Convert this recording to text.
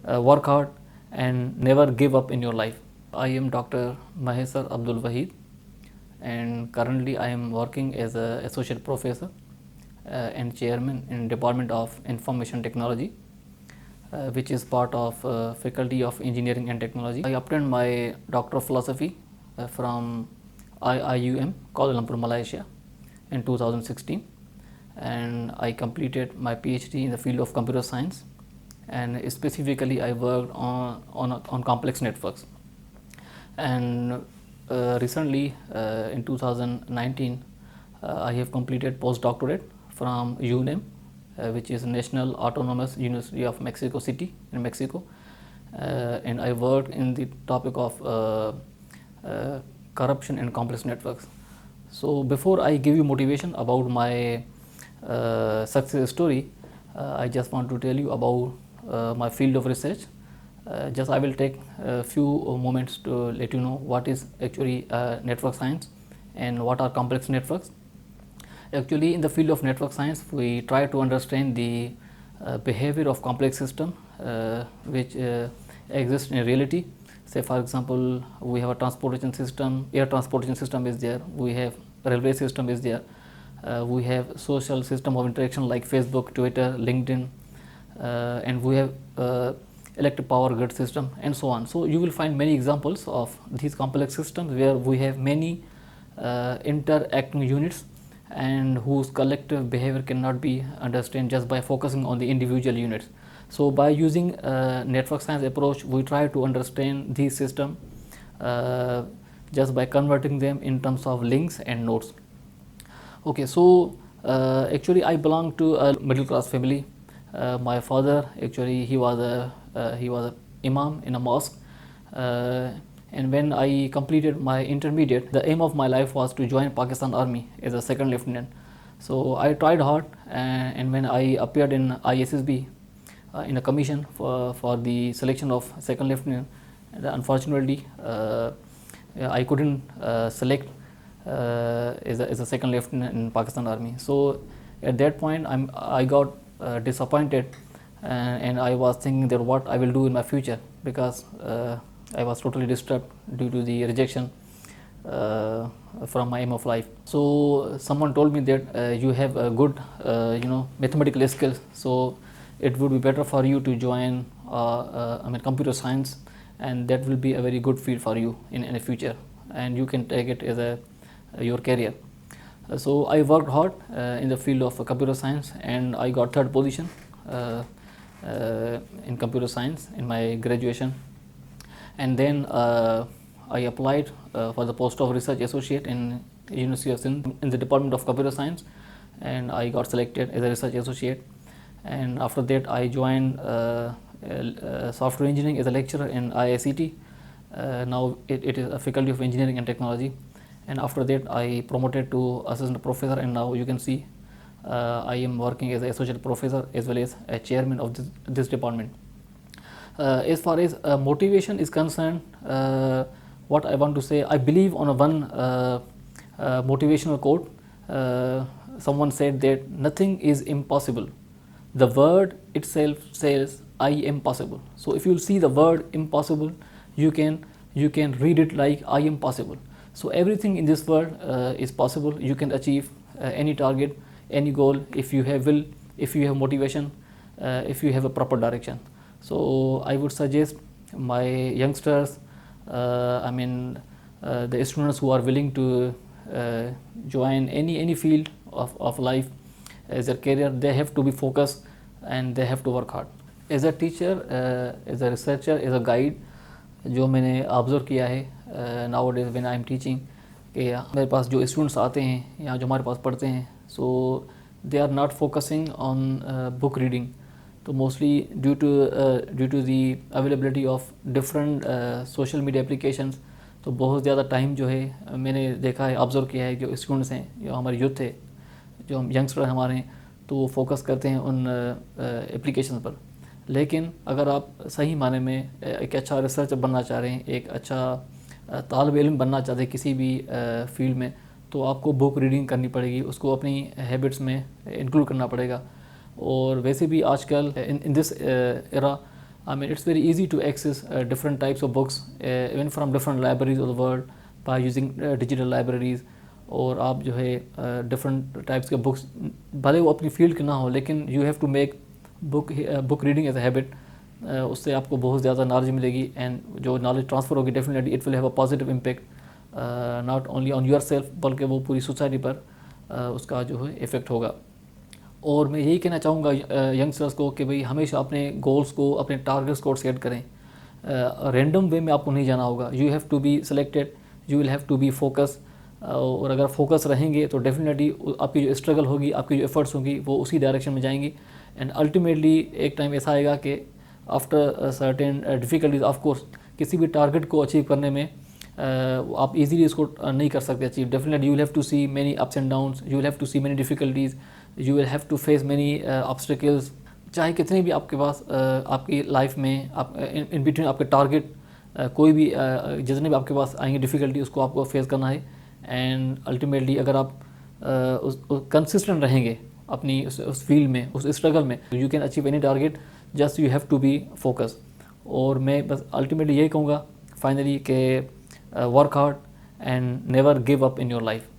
work hard and never give up in your life. I am Dr. Mahesar Abdul Wahid, and currently I am working as an associate professor and chairman in Department of Information Technology, which is part of Faculty of Engineering and Technology. I obtained my Doctor of Philosophy from IIUM, Kuala Lumpur, Malaysia in 2016, and I completed my PhD in the field of computer science, and specifically I worked on complex networks. And recently in 2019 I have completed postdoctorate from UNAM, which is National Autonomous University of Mexico City in Mexico, and I worked in the topic of corruption and complex networks. So before I give you motivation about my success story, I just want to tell you about my field of research. Just I will take a few moments to let you know what is actually network science and what are complex networks. Actually, in the field of network science, we try to understand the behavior of complex system which exist in reality. Say for example, we have a transportation system, air transportation system is there, we have railway system is there, we have social system of interaction like Facebook, Twitter, LinkedIn, and we have electric power grid system and so on. So you will find many examples of these complex systems where we have many interacting units and whose collective behavior cannot be understood just by focusing on the individual units. So by using network science approach, we try to understand these systems just by converting them in terms of links and nodes. Okay, so actually I belong to a middle class family. My father actually he was a imam in a mosque, and when I completed my intermediate, the aim of my life was to join Pakistan Army as a second lieutenant. So I tried hard, and when I appeared in ISSB in a commission for the selection of second lieutenant, unfortunately I couldn't select as a second lieutenant in Pakistan Army. So at that point I got disappointed, and I was thinking that what I will do in my future, because I was totally disturbed due to the rejection from my aim of life. So someone told me that you have a good mathematical skills, so it would be better for you to join computer science, and that will be a very good field for you in the future, and you can take it as your career. So I worked hard in the field of computer science, and I got third position in computer science in my graduation. And then I applied for the post of research associate in University of Sindh in the Department of Computer Science, and I got selected as a research associate. And after that I joined software engineering as a lecturer in IICT. Now it is a Faculty of Engineering and Technology. And after that I promoted to assistant professor, and now you can see I am working as an associate professor as well as a chairman of this department. As far as motivation is concerned, what I want to say, I believe on one motivational quote. Someone said that nothing is impossible. The word itself says I am possible. So if you see the word impossible, you can read it like I am possible. So everything in this world is possible. You can achieve any target, any goal, if you have will, if you have motivation, if you have a proper direction. So I would suggest my youngsters, the students who are willing to join any field of life as a career, they have to be focused and they have to work hard. As a teacher, as a researcher, as a guide, जो मैंने observe किया है now days when I am teaching, कि मेरे पास जो students आते हैं या जो हमारे पास पढ़ते हैं, so they are not focusing on book reading. तो mostly due to the availability of different social media applications, तो बहुत ज़्यादा टाइम जो है मैंने देखा है, ऑब्जर्व किया है, जो स्टूडेंट्स हैं, जो हमारे यूथ है, जो हम यंगस्टर हमारे हैं, तो वो फोकस करते हैं उन एप्लीकेशन पर. लेकिन अगर आप सही माने में एक अच्छा रिसर्चर बनना चाह रहे हैं, एक अच्छा तालिब इल्म बनना चाहते हैं किसी भी फील्ड में, तो आपको बुक रीडिंग करनी पड़ेगी, उसको अपनी हैबिट्स में इंक्लूड करना पड़ेगा. और वैसे भी आजकल in this era I mean, it's very easy to access different types of books, even from different libraries of the world by using digital libraries. और आप जो है डिफरेंट टाइप्स के बुक्स, भले वो अपनी फील्ड के ना हो, लेकिन you have to make book reading as a habit. उससे आपको बहुत ज़्यादा नॉलेज मिलेगी, एंड जो नॉलेज ट्रांसफ़र होगी definitely it will have a positive impact not only on yourself, बल्कि वो पूरी सोसाइटी पर उसका जो है इफ़ेक्ट होगा. और मैं यही कहना चाहूँगा यंगस्टर्स को कि भाई हमेशा अपने गोल्स को, अपने टारगेट्स को सेट करें. रैंडम वे में आपको नहीं जाना होगा. You have to be selected, you will have to be focus. और अगर फोकस रहेंगे तो डेफिनेटली आपकी जो स्ट्रगल होगी, आपकी जो एफर्ट्स होंगी, वो उसी डायरेक्शन में जाएंगी. एंड अल्टीमेटली एक टाइम ऐसा आएगा कि after certain difficulties, of course किसी भी टारगेट को अचीव करने में आप इजीली इसको नहीं कर सकते achieve. Definitely you will have to see many ups and downs, you will have to see many difficulties, you will have to face many obstacles. चाहे कितने भी आपके पास आपकी लाइफ में आप इन बिटवीन आपके टारगेट कोई भी जितने भी आपके पास आएंगे डिफ़िकल्टी, उसको आपको फेस करना है. एंड अल्टीमेटली अगर आप कंसिस्टेंट रहेंगे अपनी उस फील्ड में, उस स्ट्रगल में, you can achieve any target. Just you have to be focus. और मैं बस अल्टीमेटली यही कहूँगा फाइनली कि work hard and never give up in your life.